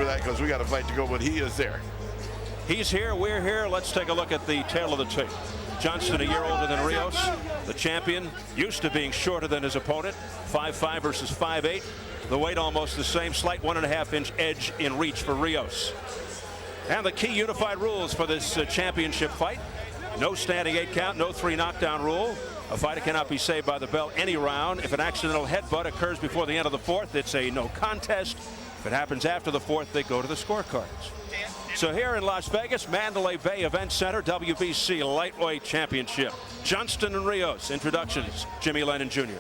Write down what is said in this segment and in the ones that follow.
with that because we got a fight to go, but he is there. He's here, we're here. Let's take a look at the tail of the tape. Johnston, a year older than Ríos, the champion, used to being shorter than his opponent, 5'5" versus 5'8". The weight almost the same, slight 1.5-inch edge in reach for Ríos. And the key unified rules for this championship fight: no standing 8 count, no 3 knockdown rule. A fighter cannot be saved by the bell any round. If an accidental headbutt occurs before the end of the 4th, it's a no contest. If it happens after the 4th, they go to the scorecards. So here in Las Vegas, Mandalay Bay Event Center, WBC Lightweight Championship. Johnston and Ríos. Introductions, Jimmy Lennon Jr.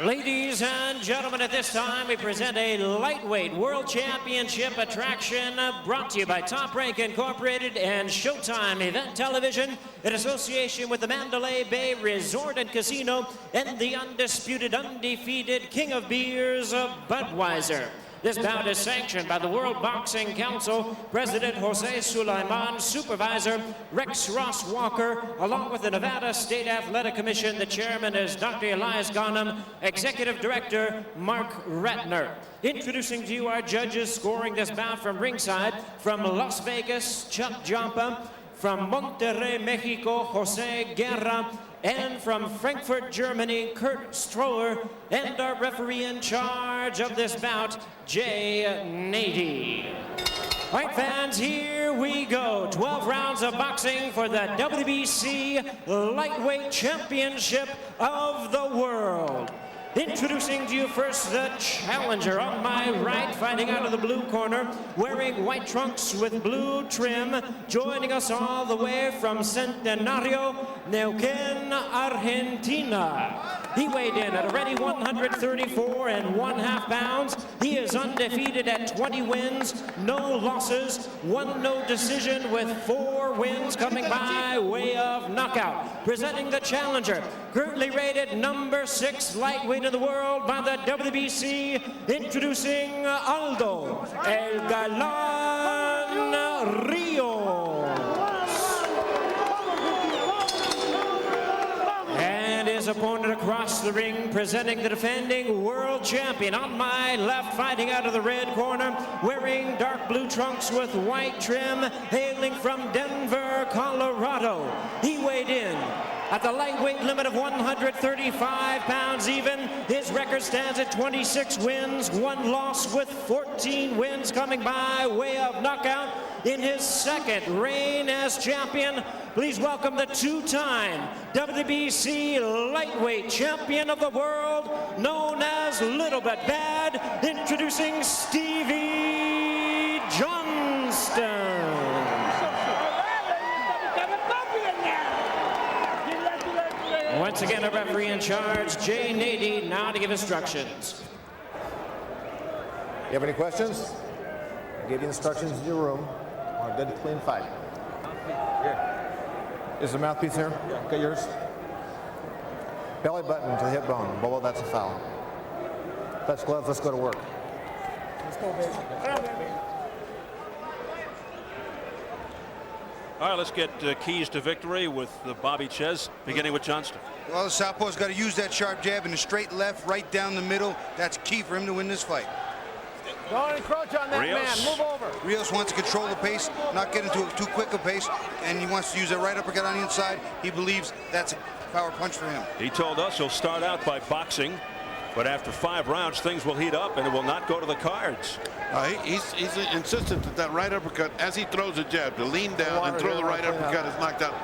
Ladies and gentlemen, at this time we present a lightweight world championship attraction brought to you by Top Rank Incorporated and Showtime Event Television in association with the Mandalay Bay Resort and Casino and the undisputed, undefeated King of Beers, Budweiser. This bout is sanctioned by the World Boxing Council, President Jose Sulaiman, Supervisor Rex Ross Walker, along with the Nevada State Athletic Commission. The chairman is Dr. Elias Ghanem, Executive Director Mark Ratner. Introducing to you our judges scoring this bout from ringside, from Las Vegas, Chuck Jampa, from Monterrey, Mexico, Jose Guerra, and from Frankfurt, Germany, Kurt Stroller, and our referee in charge of this bout, Jay Nady. All right, fans, here we go. 12 rounds of boxing for the WBC Lightweight Championship of the World. Introducing to you first the challenger on my right, fighting out of the blue corner, wearing white trunks with blue trim, joining us all the way from Centenario, Neuquén, Argentina. He weighed in at a ready 134.5 pounds. He is undefeated at 20 wins, no losses, 1 no decision with 4 wins coming by way of knockout. Presenting the challenger, currently rated number 6 lightweight in the world by the WBC, introducing Aldo, El Galán Ríos. And his opponent across the ring, presenting the defending world champion. On my left, fighting out of the red corner, wearing dark blue trunks with white trim, hailing from Denver, Colorado. He weighed in at the lightweight limit of 135 pounds even. His record stands at 26 wins, 1 loss, with 14 wins coming by way of knockout in his 2nd reign as champion. Please welcome the 2-time WBC lightweight champion of the world, known as Little Bit Bad, introducing Stevie Johnston. Once again, a referee in charge, Jay Nady, now to give instructions. You have any questions? I gave you instructions in your room on a good, clean fight. Is the mouthpiece here? Yeah. Got yours? Belly button to the hip bone. Below that's a foul. Touch gloves, let's go to work. Let's go, baby. All right, let's get keys to victory with Bobby Ches, beginning with Johnston. Well, the southpaw's got to use that sharp jab and a straight left, right down the middle. That's key for him to win this fight. Don't encroach on that Ríos. man. Move over. Ríos wants to control the pace, not get into too quick a pace, and he wants to use that right uppercut on the inside. He believes that's a power punch for him. He told us he'll start out by boxing, but after 5 rounds, things will heat up and it will not go to the cards. He's insistent that that right uppercut, as he throws a jab, to lean down and throw the right uppercut has knocked out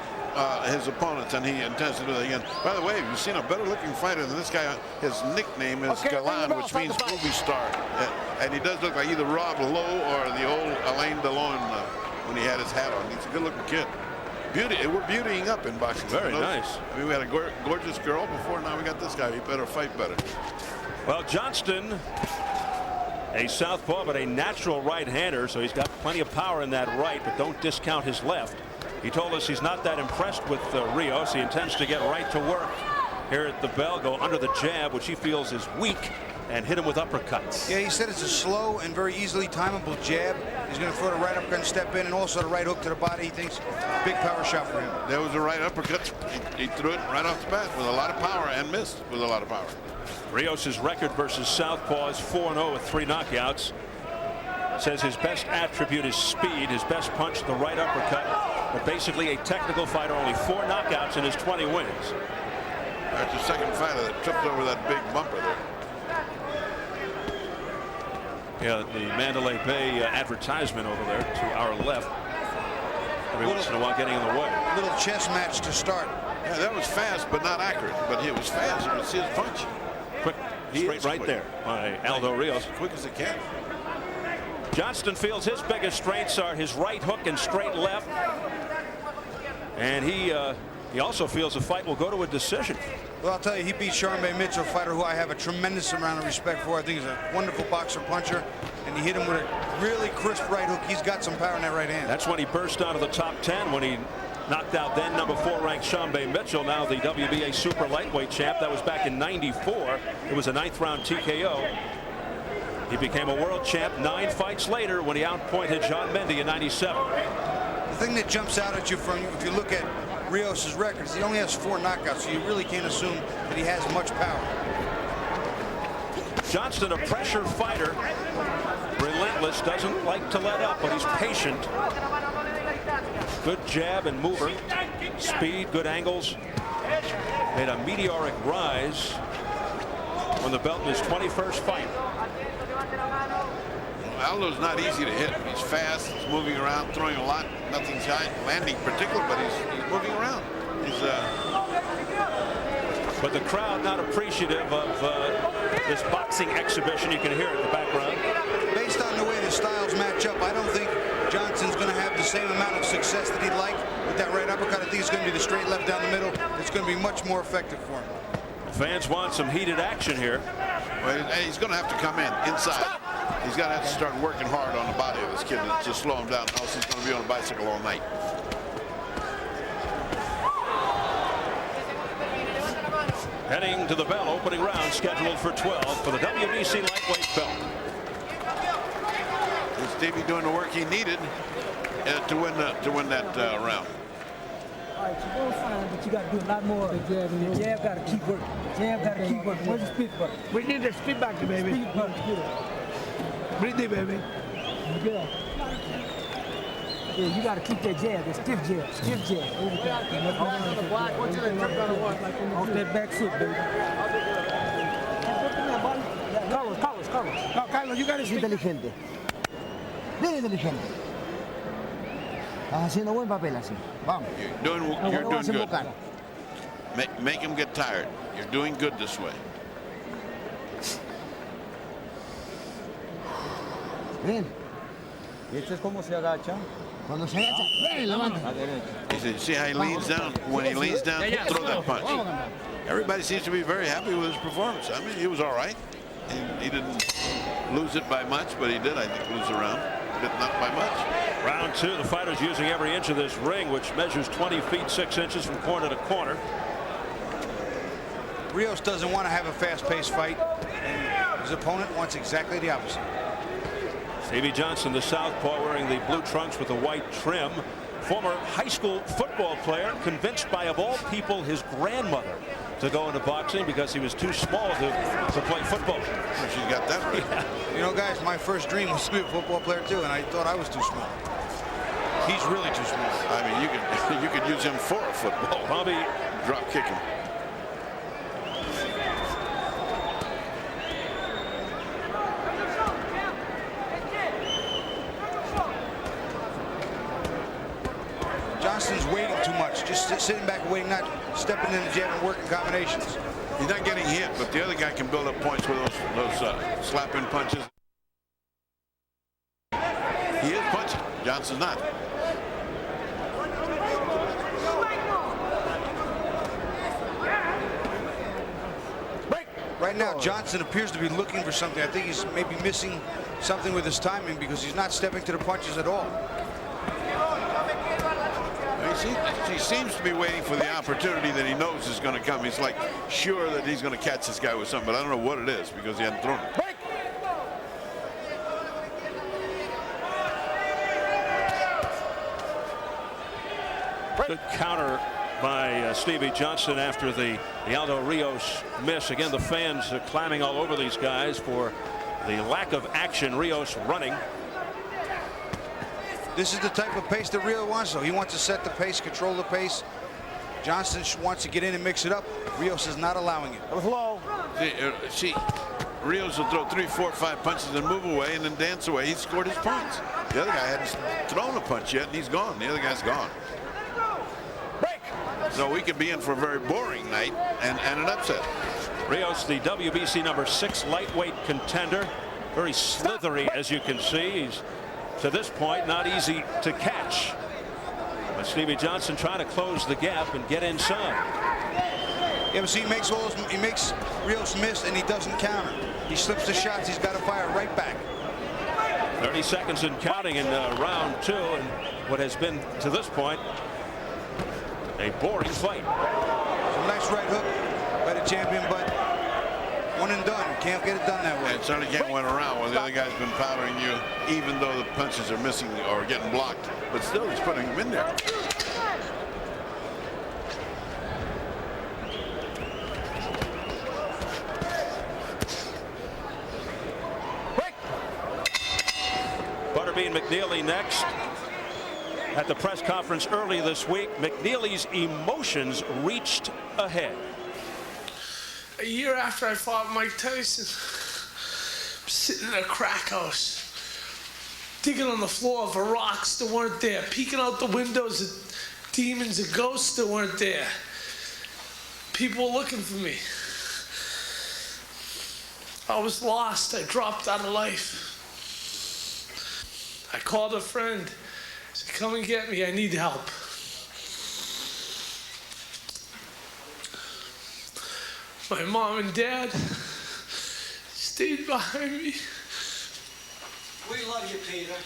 his opponents, and he intends to do that again. By the way, you've seen a better looking fighter than this guy. His nickname is Galán, which means movie star. And he does look like either Rob Lowe or the old Alain Delon when he had his hat on. He's a good looking kid. We're beautying up in boxing. Very nice. I mean, we had a gorgeous girl before, now we got this guy. He better fight better. Well, Johnston, a southpaw, but a natural right-hander, so he's got plenty of power in that right, but don't discount his left. He told us he's not that impressed with Ríos. He intends to get right to work here at the bell, go under the jab, which he feels is weak, and hit him with uppercuts. Yeah, he said it's a slow and very easily timable jab. He's going to throw the right uppercut and step in, and also the right hook to the body. He thinks big power shot for him. There was a right uppercut. He threw it right off the bat with a lot of power and missed with a lot of power. Ríos' record versus southpaw is 4-0 with 3 knockouts. Says his best attribute is speed. His best punch, the right uppercut. But basically a technical fighter, only 4 knockouts in his 20 wins. That's the second fighter that tripped over that big bumper there. Yeah, the Mandalay Bay advertisement over there to our left. Every once in a while getting in the way. Little chess match to start. Yeah, that was fast, but not accurate. But it was fast. You could see his punch. Quick, straight right there by Aldo Ríos. Quick as it can. Johnston feels his biggest strengths are his right hook and straight left. And he also feels the fight will go to a decision. Well, I'll tell you, he beat Sharmba Mitchell, a fighter who I have a tremendous amount of respect for. I think he's a wonderful boxer puncher, and he hit him with a really crisp right hook. He's got some power in that right hand. That's when he burst out of the top 10 when he knocked out then number 4 ranked Sharmba Mitchell, now the WBA super lightweight champ. That was back in '94. It was a 9th round TKO. He became a world champ 9 fights later when he outpointed John Mendy in '97. The thing that jumps out at you if you look at Ríos' records, he only has 4 knockouts, so you really can't assume that he has much power. Johnston, a pressure fighter, relentless, doesn't like to let up, but he's patient. Good jab and mover, speed, good angles. Made a meteoric rise on the belt in his 21st fight. Aldo's not easy to hit. He's fast. He's moving around, throwing a lot. Nothing's high, landing particular, but he's moving around. But the crowd not appreciative of this boxing exhibition. You can hear it in the background. Based on the way the styles match up, I don't think Johnston's going to have the same amount of success that he'd like with that right uppercut. I think it's going to be the straight left down the middle. It's going to be much more effective for him. Fans want some heated action here. Well, he's going to have to come in inside. He's got to have to start working hard on the body of this kid to slow him down, else he's going to be on a bicycle all night. Heading to the bell, opening round scheduled for 12 for the WBC lightweight belt. And Stevie doing the work he needed to win that round. All right, you're going fine, but you got to do a lot more. The jab got to keep working. Jab got to keep working. Where's the speed button? We need the speed back, baby. Speed button, get it. Breathe it, baby. Yeah. Yeah, you got to keep that jab, that stiff jab, stiff jab. Off that back foot, baby. Carlos. No, Carlos, you got to speak. Inteligente. Bien inteligente. Estás haciendo buen papel así. Vamos. You're doing good. Make him get tired. You're doing good this way. Bien. ¿Y esto es cómo se agacha? Cuando se agacha, ven, levanta. See how he leans down? When he leans down, throw that punch. Everybody seems to be very happy with his performance. I mean, he was all right. He didn't lose it by much, but he did, I think, lose the round. But not by much. Round 2, the fighter's using every inch of this ring, which measures 20 feet 6 inches from corner to corner. Ríos doesn't want to have a fast-paced fight, and his opponent wants exactly the opposite. Stevie Johnston, the southpaw, wearing the blue trunks with the white trim. Former high school football player, convinced by, of all people, his grandmother to go into boxing because he was too small to play football. She got that right. Yeah. You know, guys, my first dream was to be a football player, too, and I thought I was too small. He's really too small. I mean, you could use him for a football. Probably drop kick him. Johnston's waiting too much, just sitting back and waiting, not stepping in the jab and working combinations. He's not getting hit, but the other guy can build up points with those slap-in punches. He is punching. Johnston's not. Right now, Johnston appears to be looking for something. I think he's maybe missing something with his timing because he's not stepping to the punches at all. He seems to be waiting for the opportunity that he knows is going to come. He's like sure that he's going to catch this guy with something, but I don't know what it is because he hadn't thrown it. good counter by Stevie Johnston after the Aldo Ríos miss. Again, the fans are climbing all over these guys for the lack of action. Ríos running. This is the type of pace that Ríos wants, though. He wants to set the pace, control the pace. Johnston wants to get in and mix it up. Ríos is not allowing it. It was low. See, Ríos will throw 3, 4, 5 punches and move away and then dance away. He scored his points. The other guy hadn't thrown a punch yet, and he's gone. The other guy's gone. Break. So we could be in for a very boring night and an upset. Ríos, the WBC #6 lightweight contender. Very slithery, as you can see. He's, to this point, not easy to catch. But Stevie Johnston trying to close the gap and get inside. Yeah, but see, he makes Ríos miss, and he doesn't counter. He slips the shots. He's got to fire right back. 30 seconds and counting in round 2, and what has been, to this point, a boring fight. Some nice right hook by the champion, but one and done. Can't get it done that way. And certainly can't win around when the other guy's been powdering you, even though the punches are missing or getting blocked. But still, he's putting them in there. Butterbean McNeely next. At the press conference early this week, McNeely's emotions reached a head. A year after I fought Mike Tyson, I'm sitting in a crack house, digging on the floor for rocks that weren't there, peeking out the windows at demons and ghosts that weren't there. People were looking for me. I was lost. I dropped out of life. I called a friend. I said, come and get me. I need help. My mom and dad stayed behind me. We love you, Peter.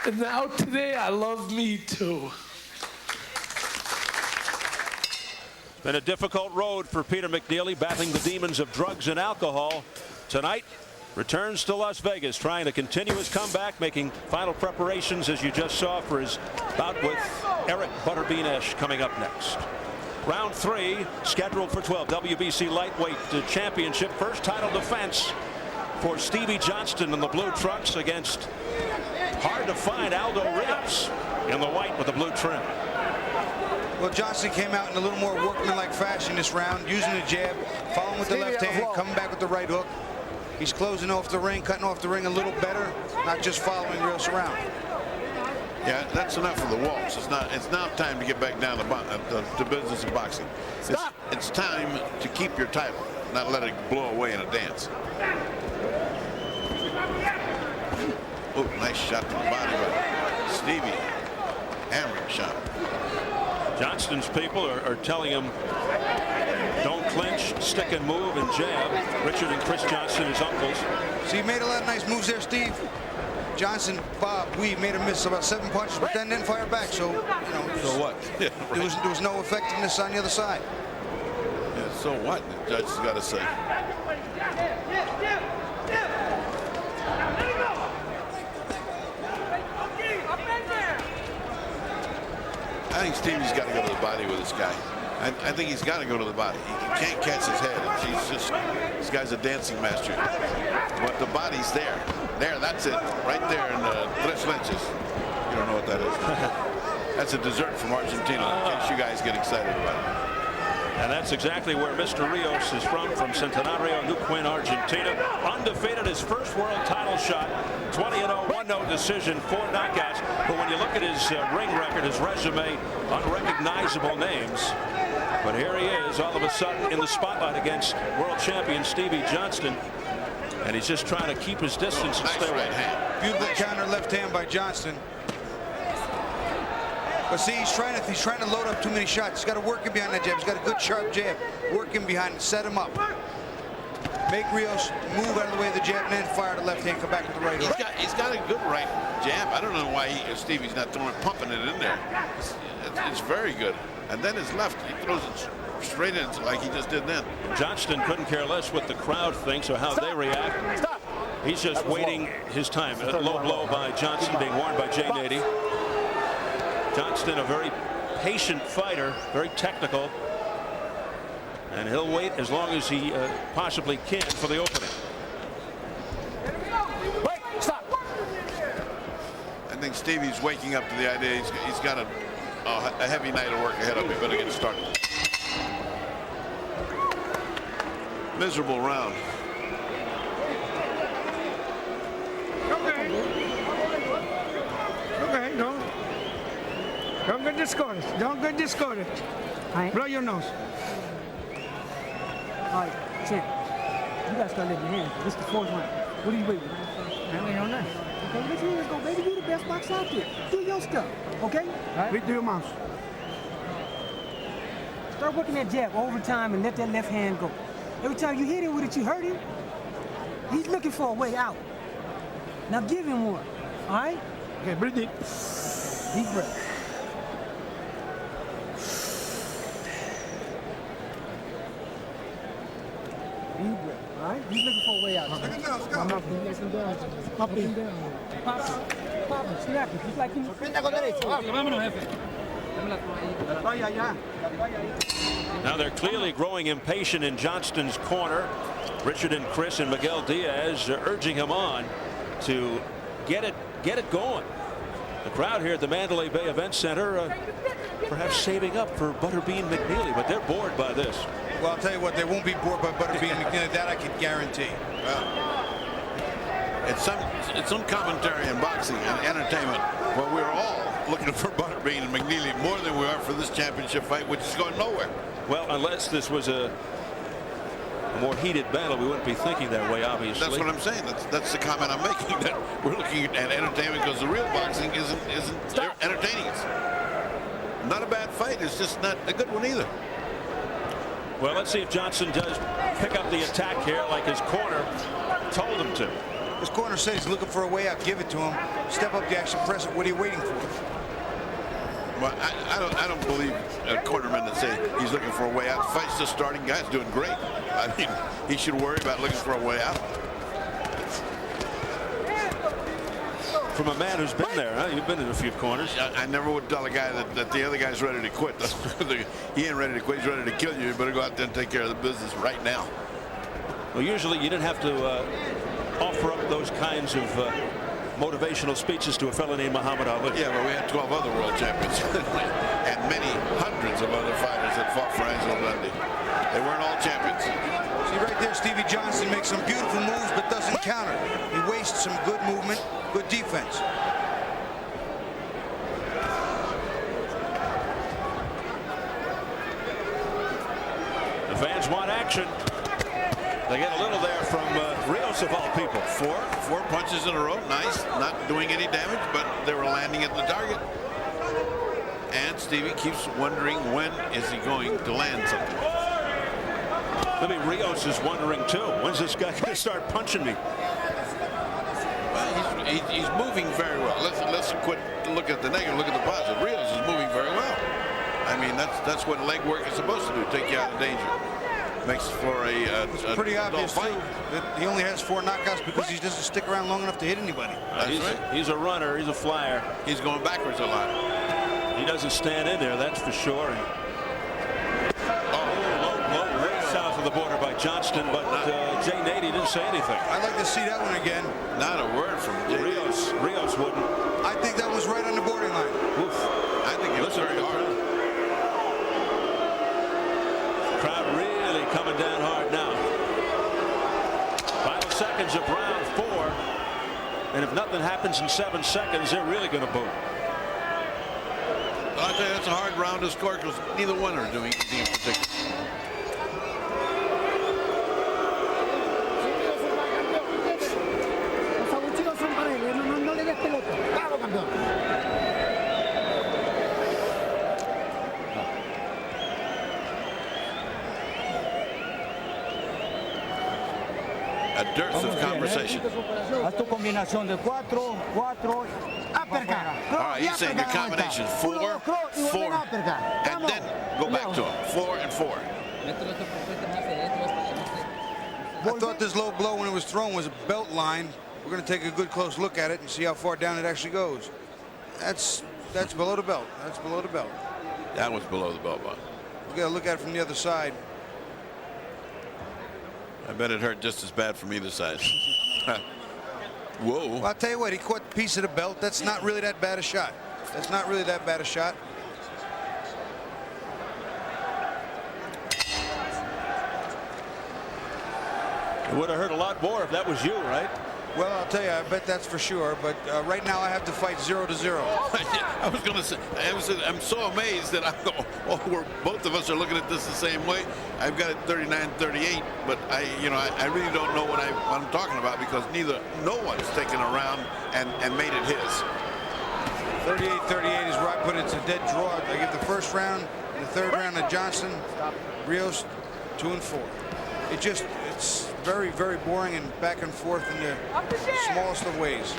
And now today I love me too. Been a difficult road for Peter McNeely, battling the demons of drugs and alcohol. Tonight, returns to Las Vegas, trying to continue his comeback, making final preparations, as you just saw, for his bout with Eric Butterbean Esch coming up next. Round 3, scheduled for 12, WBC Lightweight Championship. First title defense for Stevie Johnston in the blue trunks against hard-to-find Aldo Ríos in the white with the blue trim. Well, Johnston came out in a little more workmanlike fashion this round, using the jab, following with the left hand, coming back with the right hook. He's closing off the ring, cutting off the ring a little better, not just following Ríos around. Yeah, that's enough for the waltz. It's now time to get back down to business of boxing. It's time to keep your title, not let it blow away in a dance. Oh, nice shot to the body by Stevie. Hammering shot. Johnston's people are telling him, don't clinch, stick and move and jab. Richard and Chris Johnston, his uncles. See, he made a lot of nice moves there, Steve. Johnston, we made him miss about 7 punches, but then didn't fire back. So, you know, so what? Yeah, right. There was no effectiveness on the other side. Yeah, so what? The judge has got to say. I think Stevie's got to go to the body with this guy. I think he's got to go to the body. He can't catch his head. This guy's a dancing master. But the body's there. That's it. Right there in tres leches. You don't know what that is. That's a dessert from Argentina, in case you guys get excited about it. And that's exactly where Mr. Ríos is from Centenario, Neuquén, Argentina. Undefeated, his first world title shot. 20-0, 1-0 decision, 4 knockouts. But when you look at his ring record, his resume, unrecognizable names. But here he is, all of a sudden, in the spotlight against world champion Stevie Johnston. And he's just trying to keep his distance and stay away. Beautiful counter left hand by Johnston. But see, he's trying to load up too many shots. He's got to work him behind that jab. He's got a good sharp jab. Work him behind it, set him up. Make Ríos move out of the way of the jab and then fire the left hand, come back with the right hook. He's got a good right jab. I don't know why Stevie's not pumping it in there. It's very good. And then his left, he throws it straight in like he just did then. Johnston couldn't care less what the crowd thinks or how they react. He's just waiting his time. A low blow by Johnston, being warned by Jay Nady. Johnston, a very patient fighter, very technical, and he'll wait as long as he possibly can for the opening. Wait, stop. I think Stevie's waking up to the idea he's got a heavy night of work ahead of him. He better get started. Miserable round. Okay, don't get discouraged. Don't get discouraged. Blow your nose. All right, champ. You gotta start letting your hands go. This is the fourth round. What are you waiting? I mean, on that. Okay, let your hands go, baby. You the best boxer out there. Do your stuff, okay? Read through your mouth. Start working that jab over time and let that left hand go. Every time you hit him with it, you hurt him. He's looking for a way out. Now give him one, all right? Okay, breathe deep. Deep breath. Deep breath, all right? He's looking for a way out. Up and down. Up and down. Pop it. Pop it. Snap it. Just like you. Now they're clearly growing impatient in Johnston's corner. Richard and Chris and Miguel Diaz are urging him on to get it going. The crowd here at the Mandalay Bay Event Center perhaps saving up for Butterbean McNeely, but they're bored by this. Well, I'll tell you what, they won't be bored by Butterbean McNeely. That I can guarantee. It's some commentary in boxing and entertainment where we're all looking for Butterbean and McNeely more than we are for this championship fight, which is going nowhere. Well, unless this was a more heated battle, we wouldn't be thinking that way, obviously. That's what I'm saying. That's the comment I'm making, that we're looking at entertainment because the real boxing isn't entertaining us. Not a bad fight. It's just not a good one either. Well, let's see if Johnston does pick up the attack here like his corner told him to. His corner said he's looking for a way out. Give it to him. Step up the action, press it. What are you waiting for? Well, I don't believe a cornerman that say he's looking for a way out. The fight's just starting. Guy's doing great. I mean, he should worry about looking for a way out. From a man who's been there, huh? You've been in a few corners. I never would tell a guy that the other guy's ready to quit. He ain't ready to quit. He's ready to kill you. You better go out there and take care of the business right now. Well, usually you didn't have to offer up those kinds of motivational speeches to a fellow named Muhammad Ali. Yeah, but we had 12 other world champions and many hundreds of other fighters that fought for Angelo Dundee. They weren't all champions. See right there, Stevie Johnston makes some beautiful moves but doesn't counter. He wastes some good movement, good defense. The fans want action. They get a little there from Ríos of all people. Four punches in a row. Nice. Not doing any damage, but they were landing at the target. And Stevie keeps wondering, when is he going to land something? Maybe Ríos is wondering too. When's this guy going to start punching me? Well, he's moving very well. Let's quit look at the negative. Look at the positive. Ríos is moving very well. I mean, that's what leg work is supposed to do. Take you out of danger. Makes for a pretty obvious fight. too, that he only has 4 knockouts because he doesn't stick around long enough to hit anybody. That's right. He's a runner. He's a flyer. He's going backwards a lot. He doesn't stand in there, that's for sure. Low right south of the border by Johnston, but Jay Nady didn't say anything. I'd like to see that one again. Not a word from Ríos wouldn't. I think that was right on the bordering line. Oof. I think it was very hard. Crowd really coming down hard now. Final seconds of round 4. And if nothing happens in 7 seconds, they're really going to boo. I tell you, that's a hard round to score because neither one are doing anything in particular. A dearth of conversation. Haz tu combinación de 4, 4, uppercut. All right, he's saying your combination 4, 4, and then go back to him. 4 and 4. I thought this low blow when it was thrown was a belt line. We're going to take a good close look at it and see how far down it actually goes. That's below the belt. That's below the belt. That was below the belt line. We got to look at it from the other side. I bet it hurt just as bad from either side. Whoa. Well, I'll tell you what, he caught a piece of the belt. That's not really that bad a shot. That's not really that bad a shot. It would have hurt a lot more if that was you, right? Well, I'll tell you, I bet that's for sure. But right now, I have to fight 0-0. I was going to say, I'm so amazed that both of us are looking at this the same way. I've got it 39-38, but I really don't know what I'm talking about because no one's taken a round and made it his. 38-38 is where I put it. It's a dead draw. I give the first round and the third round to Johnston. Ríos 2 and 4. It's very, very boring and back and forth in the smallest of ways.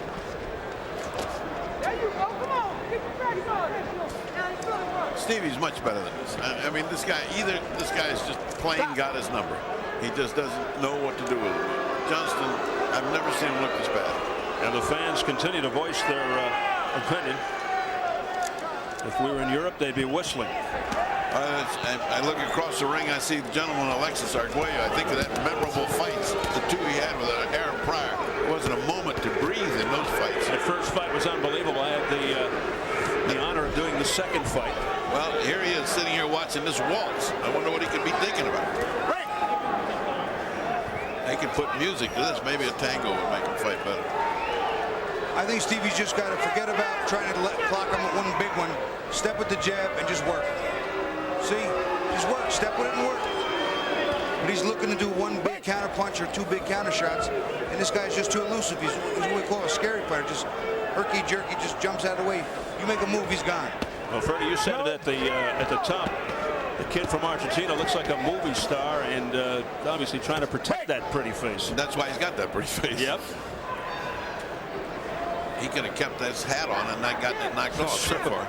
There you go. Come on. Get your practice on. Stevie's much better than this. I mean, this guy is just plain got his number. He just doesn't know what to do with it. Johnston, I've never seen him look this bad. And the fans continue to voice their opinion. If we were in Europe, they'd be whistling. I look across the ring, I see the gentleman Alexis Arguello. I think of that memorable fights, the two he had with Aaron Pryor. There wasn't a moment to breathe in those fights. That first fight was unbelievable. I had the honor of doing the second fight. Well, here he is sitting here watching this waltz. I wonder what he could be thinking about. They could put music to this. Maybe a tango would make him fight better. I think Stevie's just got to forget about trying to clock him at one big one. Step with the jab and just work. See, just work, step with it and work. But he's looking to do one big counter punch or two big counter shots, and this guy's just too elusive. He's what we call a scary fighter. Just herky jerky, just jumps out of the way. You make a move, he's gone. Well, Freddie, you said it at the top. The kid from Argentina looks like a movie star, and obviously trying to protect that pretty face. And that's why he's got that pretty face. Yep. He could have kept his hat on and not gotten it knocked off so far.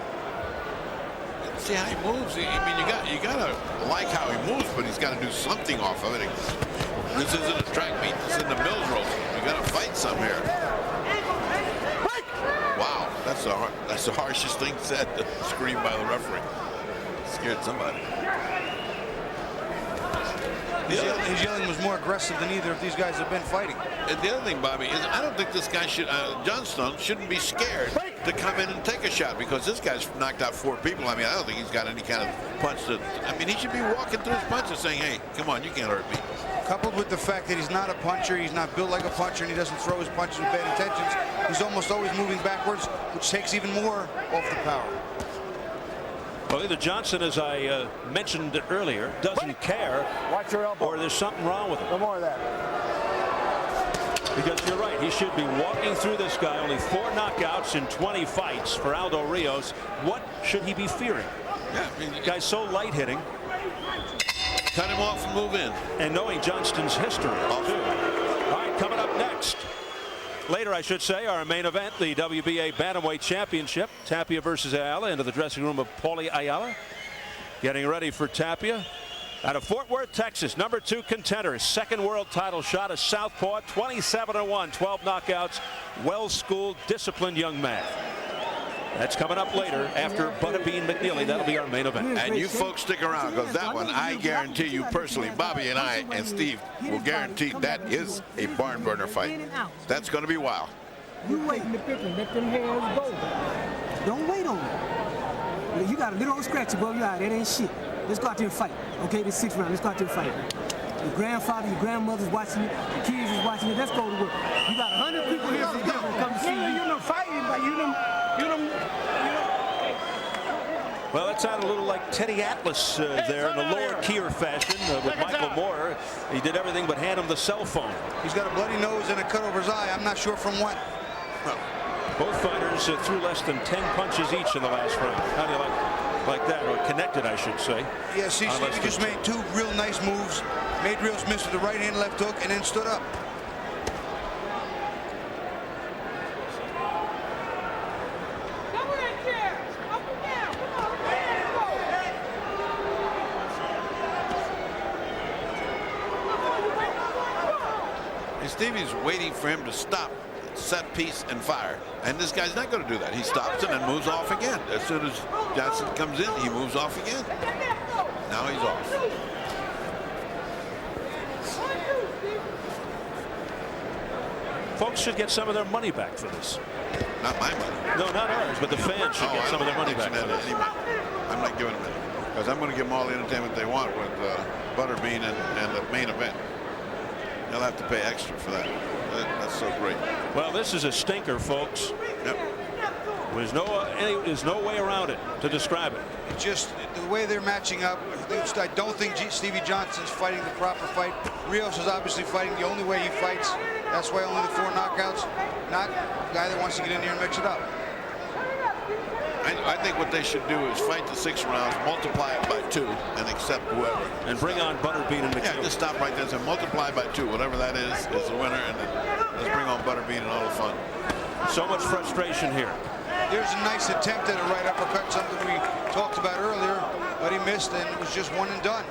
See how he moves. I mean, you gotta like how he moves, but he's got to do something off of it. This isn't a track meet. This is the Mills rope. You got to fight some here. Wow, that's the harshest thing said. Screamed by the referee. Scared somebody. His yelling was more aggressive than either of these guys have been fighting. And the other thing, Bobby, is I don't think this guy Johnston shouldn't be scared to come in and take a shot because this guy's knocked out 4 people. I mean, I don't think he's got any kind of punch I mean, he should be walking through his punches saying, hey, come on, you can't hurt me. Coupled with the fact that he's not a puncher, he's not built like a puncher, and he doesn't throw his punches with bad intentions, he's almost always moving backwards, which takes even more off the power. Well, either Johnston, as I mentioned earlier, doesn't care, Watch your elbow. or there's something wrong with him. No more of that. Because you're right, he should be walking through this guy. Only 4 knockouts in 20 fights for Aldo Ríos. What should he be fearing? Yeah, I mean, The guy's so light hitting. cut him off and move in. And knowing Johnston's history, too. All right, coming up next. Later, I should say, our main event, the WBA Bantamweight Championship. Tapia versus Ayala into the dressing room of Paulie Ayala. Getting ready for Tapia. Out of Fort Worth, Texas, number 2 contender, second world title shot, a southpaw, 27-1, 12 knockouts, well-schooled, disciplined young man. That's coming up later after Butterbean McNeely. That'll be our main event. And you folks stick around because that one, I guarantee you personally, Bobby and I and Steve will guarantee that is a barn burner fight. That's going to be wild. You wait in the picture, let them hairs go. Don't wait on it. You got a little old scratch above your eye. That ain't shit. Let's go out there and fight. Okay, this 6th round. Let's go out there and fight. Your grandfather, your grandmother's watching it. The kids is watching it. Let's go to work. You got 100 people here to come see you. You know fighting, but you know. Well, that sounded a little like Teddy Atlas there in the Lord Keir fashion with Michael Moore. He did everything but hand him the cell phone. He's got a bloody nose and a cut over his eye. I'm not sure from what. Both fighters threw less than 10 punches each in the last round. How do you like that? Or connected, I should say. Yeah, see, Stevie just made 2 real nice moves. Made Ríos miss with the right hand, left hook, and then stood up. Stevie's waiting for him to stop, set piece, and fire. And this guy's not going to do that. He stops and then moves off again. As soon as Johnston comes in, he moves off again. Now he's off. Folks should get some of their money back for this. Not my money. No, not ours, but the fans should get some of their money back for this. I'm not giving them any. Because I'm going to give them all the entertainment they want with Butterbean and the main event. They'll have to pay extra for that. That's so great. Well, this is a stinker, folks. Yep. There's no way around it to describe it. Just the way they're matching up. I don't think Stevie Johnston's fighting the proper fight. Ríos is obviously fighting the only way he fights. That's why only the 4 knockouts. Not the guy that wants to get in there and mix it up. I think what they should do is fight the 6 rounds, multiply it by 2, and accept whoever. And bring on Butterbean and the Yeah, just stop right there and multiply by 2. Whatever that is the winner, and then let's bring on Butterbean and all the fun. So much frustration here. There's a nice attempt at a right uppercut, something we talked about earlier, but he missed, and it was just one and done.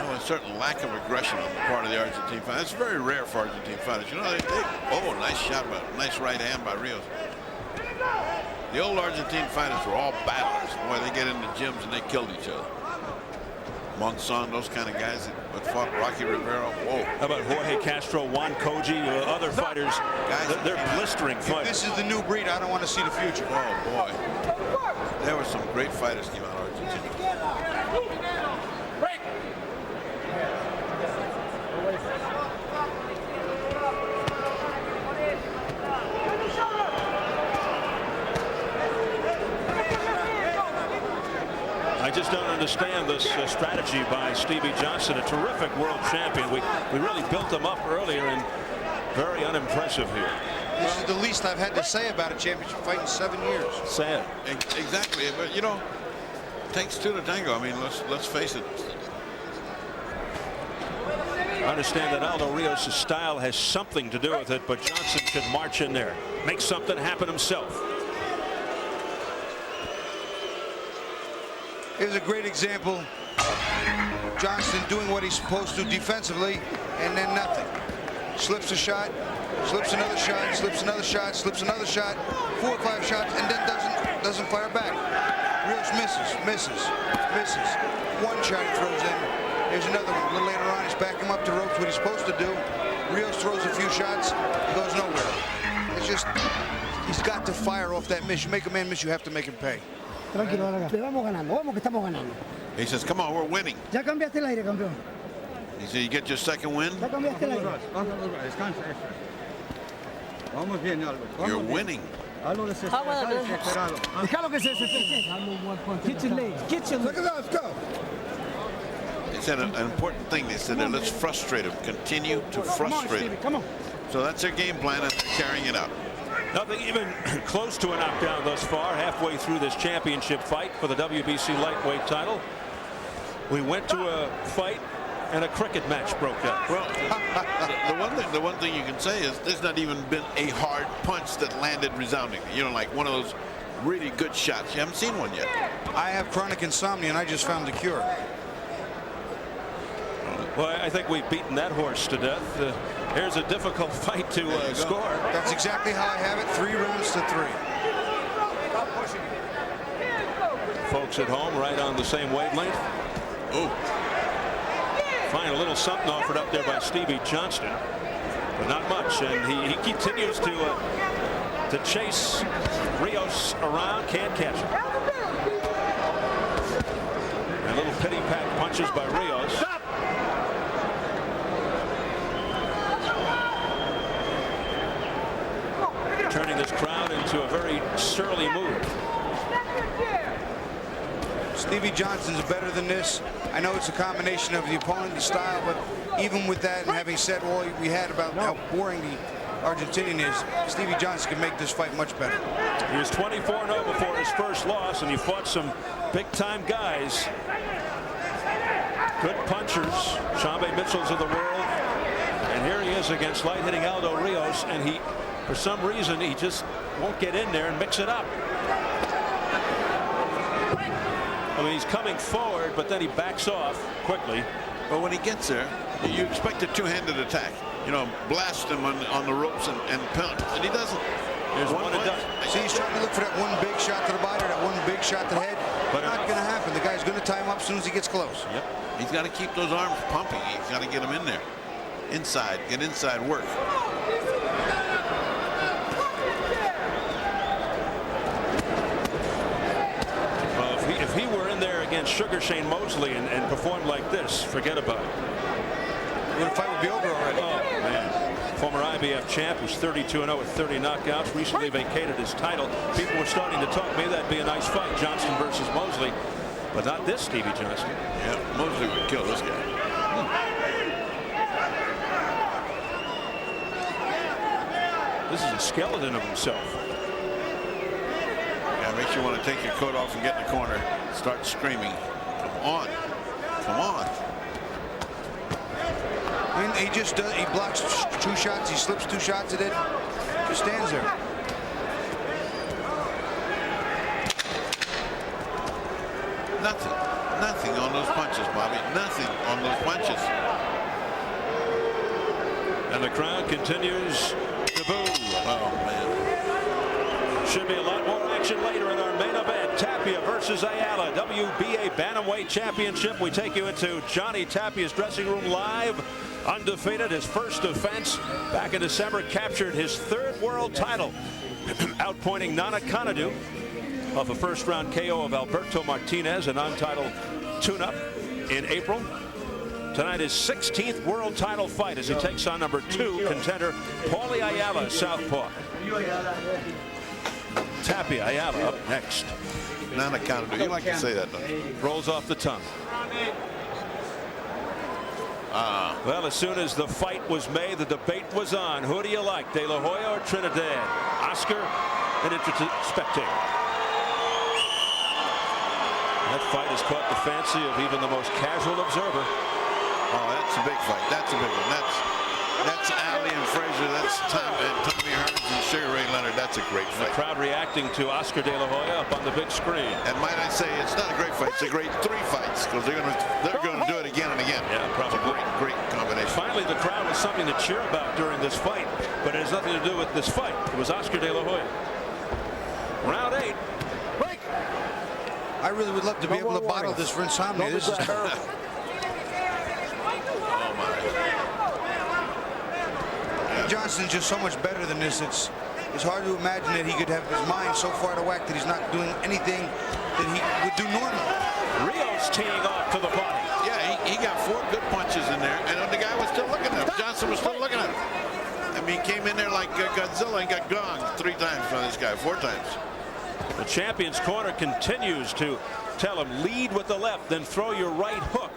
A certain lack of aggression on the part of the Argentine fighter. It's very rare for Argentine fighters. You know, oh, nice shot, nice right hand by Ríos. The old Argentine fighters were all battlers. Boy, they get into gyms and they killed each other. Monson, those kind of guys that fought Rocky Rivera. Whoa. How about Jorge Castro, Juan Koji, other fighters? Guys, they're blistering fighters. If this is the new breed, I don't want to see the future. Oh, boy. There were some great fighters came out of Argentina. I just don't understand this strategy by Stevie Johnston, a terrific world champion. We really built him up earlier and very unimpressive here. This is the least I've had to say about a championship fight in 7 years. Sad. Exactly, but you know, it takes 2 to tango. I mean, let's face it. I understand that Aldo Ríos' style has something to do with it, but Johnston should march in there, make something happen himself. Here's a great example of Johnston doing what he's supposed to defensively, and then nothing. Slips a shot, slips another shot, slips another shot, slips another shot, 4 or 5 shots, and then doesn't fire back. Ríos misses. One shot he throws in. There's another one. A little later on, he's backing him up to ropes, what he's supposed to do. Ríos throws a few shots, he goes nowhere. It's just, he's got to fire off that miss. You make a man miss, you have to make him pay. Tranquilo, vamos ganando, vamos que estamos ganando. He says, come on, we're winning. Ya cambiaste el aire, campeón. He said, you get your 2nd win. Ya cambiaste el aire. You're winning. Déjalo que se desespere. Get your legs, get your legs. Let's go. They said an important thing. They said, let's frustrate him. Continue to frustrate him. Come on. So that's their game plan, and they're carrying it out. Nothing even close to a knockdown thus far, halfway through this championship fight for the WBC lightweight title. We went to a fight and a cricket match broke out. Well, the one thing you can say is there's not even been a hard punch that landed resoundingly. You know, like one of those really good shots. You haven't seen one yet. I have chronic insomnia, and I just found the cure. Well, I think we've beaten that horse to death. Here's a difficult fight to score. That's exactly how I have it. 3 rounds to 3. Folks at home right on the same wavelength. Oh. Find a little something offered up there by Stevie Johnston, but not much. And he continues to chase Ríos around, can't catch him. And little pity pat punches by Ríos. Turning this crowd into a very surly mood. Stevie Johnston's better than this. I know it's a combination of the opponent and the style, but even with that, and having said all we had about how boring the Argentinian is, Stevie Johnston can make this fight much better. He was 24-0 before his first loss, and he fought some big-time guys. Good punchers, Shambe Mitchells of the world. And here he is against light-hitting Aldo Ríos, and for some reason, he just won't get in there and mix it up. mean, he's coming forward, but then he backs off quickly. But when he gets there, you expect a two-handed attack. You know, blast him on the ropes and pound, and he doesn't. There's one that does. See, he's trying to look for that one big shot to the body, that one big shot to the head. But not going to happen. The guy's going to tie him up as soon as he gets close. Yep. He's got to keep those arms pumping. He's got to get him in there. Inside. Get inside work. Well, if he were in there against Sugar Shane Mosley and performed like this, forget about it. The fight would be over already. Oh, man. Former IBF champ who's 32-0 with 30 knockouts, recently vacated his title. People were starting to talk, maybe that'd be a nice fight, Johnston versus Mosley. But not this Stevie Johnston. Yeah, Mosley would kill this guy. This is a skeleton of himself. Yeah, makes you want to take your coat off and get in the corner. Start screaming. Come on. Come on. And he just does, he blocks 2 shots, he slips 2 shots at it, just stands there. Nothing on those punches, Bobby. Nothing on those punches. And the crowd continues to boo. Oh, man. Should be a lot more action later in our main event. Tapia versus Ayala, WBA Bantamweight Championship. We take you into Johnny Tapia's dressing room live. Undefeated, his first defense back in December, captured his 3rd world title, outpointing Nana Konadu off a first-round KO of Alberto Martinez, an untitled tune-up in April. Tonight his 16th world title fight as he takes on number 2 contender Paulie Ayala, southpaw. Tapia, Ayala up next. Nana Konadu. You like to say that, don't you? Rolls off the tongue. Well, as soon as the fight was made, the debate was on. Who do you like, De La Hoya or Trinidad? Oscar, an interested spectator. That fight has caught the fancy of even the most casual observer. Oh, that's a big fight. That's a big one. That's Ali and Frazier. That's Tommy Hearns and Sugar Ray Leonard. That's a great fight. The crowd reacting to Oscar De La Hoya up on the big screen. And might I say, it's not a great fight. It's a great 3 fights because they're going to do it again and again. Yeah, probably. It's a great combination. Finally, the crowd was something to cheer about during this fight, but it has nothing to do with this fight. It was Oscar De La Hoya. Round 8. Break. I really would love to be able to bottle this for insomnia. This is terrible. Johnston's just so much better than this. It's hard to imagine that he could have his mind so far out of whack that he's not doing anything that he would do normally. Ríos teeing off to the body. Yeah, he got 4 good punches in there, and the guy was still looking at him. Johnston was still looking at him. I mean, he came in there like Godzilla and got gonged 3 times by this guy, 4 times. The champion's corner continues to tell him, lead with the left, then throw your right hook.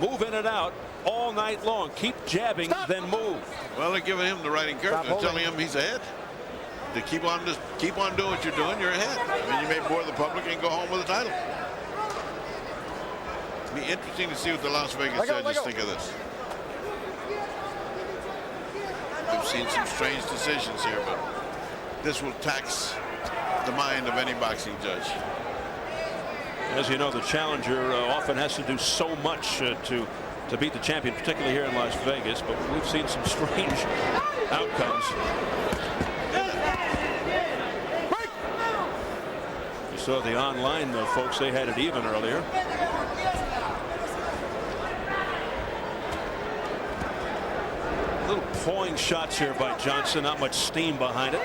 Move in and out all night long. Keep jabbing, then move. Well, they're giving him the right encouragement, telling him he's ahead. To keep on doing what you're doing, you're ahead. I mean, you may bore the public and go home with a title. It'll be interesting to see what the Las Vegas judges think of this. We've seen some strange decisions here, but this will tax the mind of any boxing judge. As you know, the challenger often has to do so much to beat the champion, particularly here in Las Vegas, but we've seen some strange outcomes. You saw the online folks, they had it even earlier. Little pawing shots here by Johnston, not much steam behind it.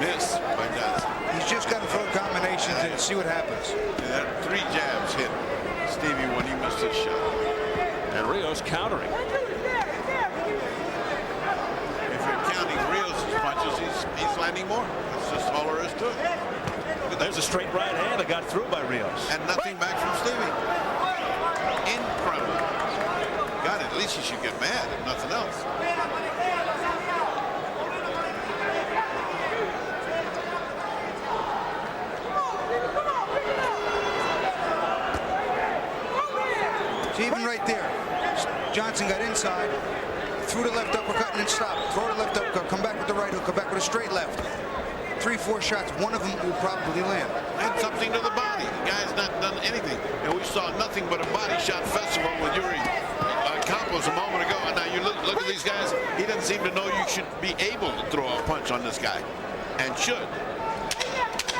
Miss by Johnston. He's just got to throw combinations and see what happens. And that 3 jabs hit Stevie when he missed his shot. And Ríos countering. If you're counting Ríos' punches, he's landing more. That's just all there is to it. There's a straight right hand that got through by Ríos. And nothing back from Stevie. Incredible. God, at least you should get mad if nothing else. Even right there, Johnston got inside, threw the left uppercut and then stopped. Throw the left uppercut, come back with the right hook, come back with a straight left. 3-4 shots. One of them will probably land. And something to the body. The guy's not done anything. And we saw nothing but a body shot festival with Yuri Campos a moment ago. And now you look at these guys. He doesn't seem to know you should be able to throw a punch on this guy. And should.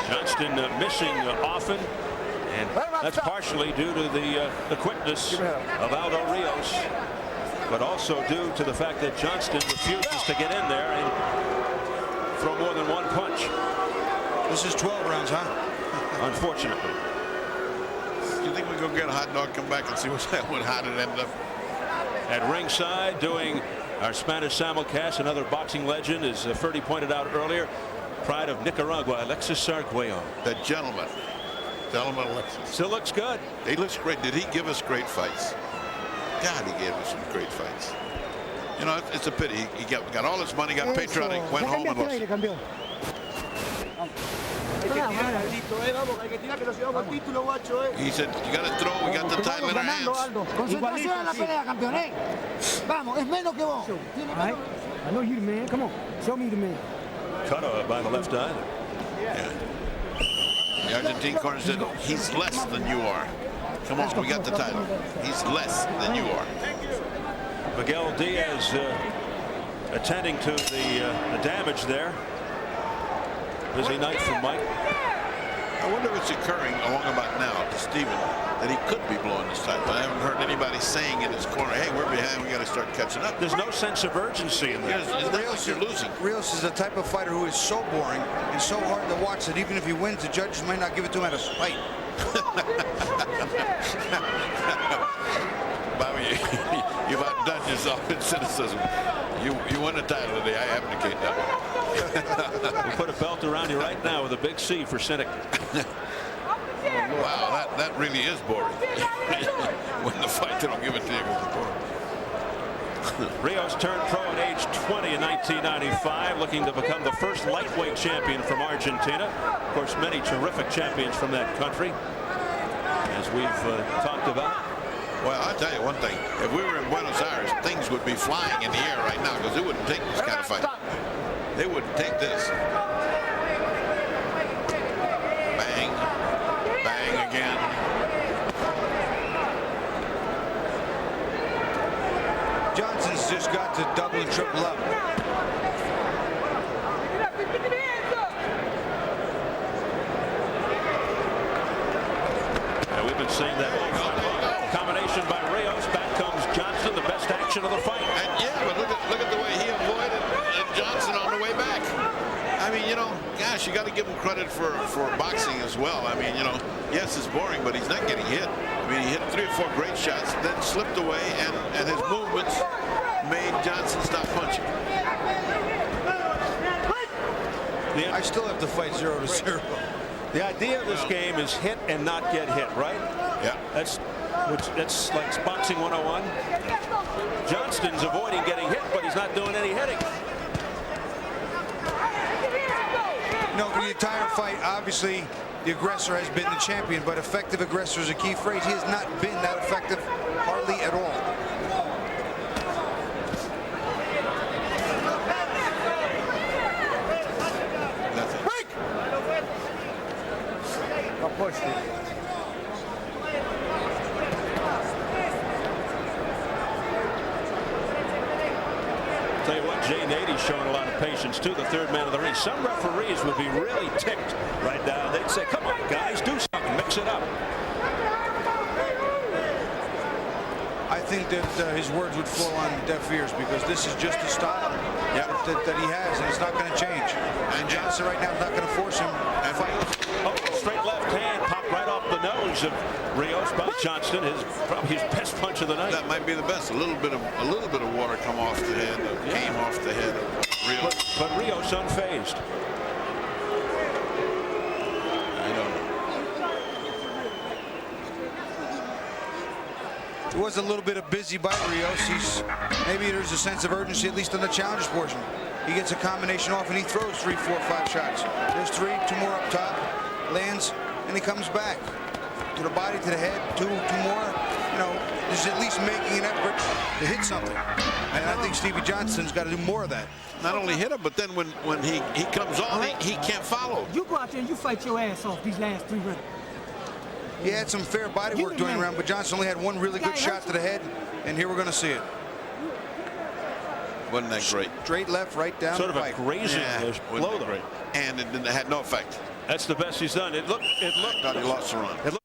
Johnston missing often. And that's partially due to the quickness of Aldo Ríos, but also due to the fact that Johnston refuses to get in there and throw more than one punch. This is 12 rounds, huh? Unfortunately. Do you think we go get a hot dog, come back and see what hot it ended up? At ringside, doing our Spanish simulcast, another boxing legend, as Ferdy pointed out earlier, pride of Nicaragua, Alexis Arguello. That gentleman. Alexis. Still looks good. He looks great. Did he give us great fights? God, he gave us some great fights. You know, it's a pity. He got all his money, got patriotic, went home and lost. You got He said, you got to throw. We got the title in our hands. Concentración en la pelea, campeón, ¿eh? Vamos, es menos que vos. I know you the man. Come on, show me the man. Cut by the left eye. Yeah. The Argentine corner said, he's less than you are. Come on, we got the title. He's less than you are. Miguel Diaz attending to the damage there. Busy night for Mike. I wonder what's occurring along about now to Steven, that he could be blowing this title. I haven't heard anybody saying in his corner, hey, we're behind, we got to start catching up. There's no sense of urgency in that. You're losing. Ríos is the type of fighter who is so boring and so hard to watch that even if he wins, the judges might not give it to him at a fight. Bobby, you've outdone yourself in cynicism. You won the title today. I abdicate that. We'll put a belt around you right now with a big C for cynic. Wow, that really is boring. When the fight, they don't give it to you. Ríos turned pro at age 20 in 1995, looking to become the first lightweight champion from Argentina. Of course, many terrific champions from that country, as we've talked about. Well, I'll tell you one thing. If we were in Buenos Aires, things would be flying in the air right now because they wouldn't take this kind of fight. They wouldn't take this. Bang. Bang again. Johnston's just got to double and triple up. Yeah, we've been saying that all time long. Combination by Ríos. Back comes Johnston, the best action of the fight. And yeah, but look at the way he avoided Johnston on the way back. I mean, you know, gosh, you got to give him credit for boxing as well. I mean, you know, yes, it's boring, but he's not getting hit. I mean, he hit 3 or 4 great shots, then slipped away, and his movements made Johnston stop punching. I still have to fight 0-0. The idea of this game is hit and not get hit, right? Yeah. That's like boxing 101. Johnston's avoiding getting hit, but he's not doing any hitting. No, for the entire fight, obviously, the aggressor has been the champion, but effective aggressor is a key phrase. He has not been that effective hardly at all. Break! I pushed it. Tell you what, Jay Nady's showing a lot of patience too, the third man of the ring. Some referees would be really ticked right now. They'd say, come on, guys, do something, mix it up. I think that his words would fall on deaf ears because this is just a style that he has, and it's not going to change. And Johnston right now is not going to force him to fight. Oh, straight left hand popped right off the nose of Ríos by Johnston. Probably his best punch of the night. That might be the best. A little bit of water come off the head, came off the head of Ríos. But Ríos unfazed. I don't know. It was a little bit of busy by Ríos. Maybe there's a sense of urgency, at least on the challenge portion. He gets a combination off and he throws 3, 4, 5 shots. There's 3, 2 more up top, lands, and he comes back. To the body, to the head, two more, you know, is at least making an effort to hit something. And I think Stevie Johnston's got to do more of that. Not only hit him, but then when he comes on, he can't follow. You go out there and you fight your ass off these last 3 rounds. He had some fair body work during the round, but Johnston only had one really good shot to the head, and here we're going to see it. Wasn't that great? Straight left, right down. Sort of a grazing blow, great. And it had no effect. That's the best he's done. It looked. Thought he lost the run.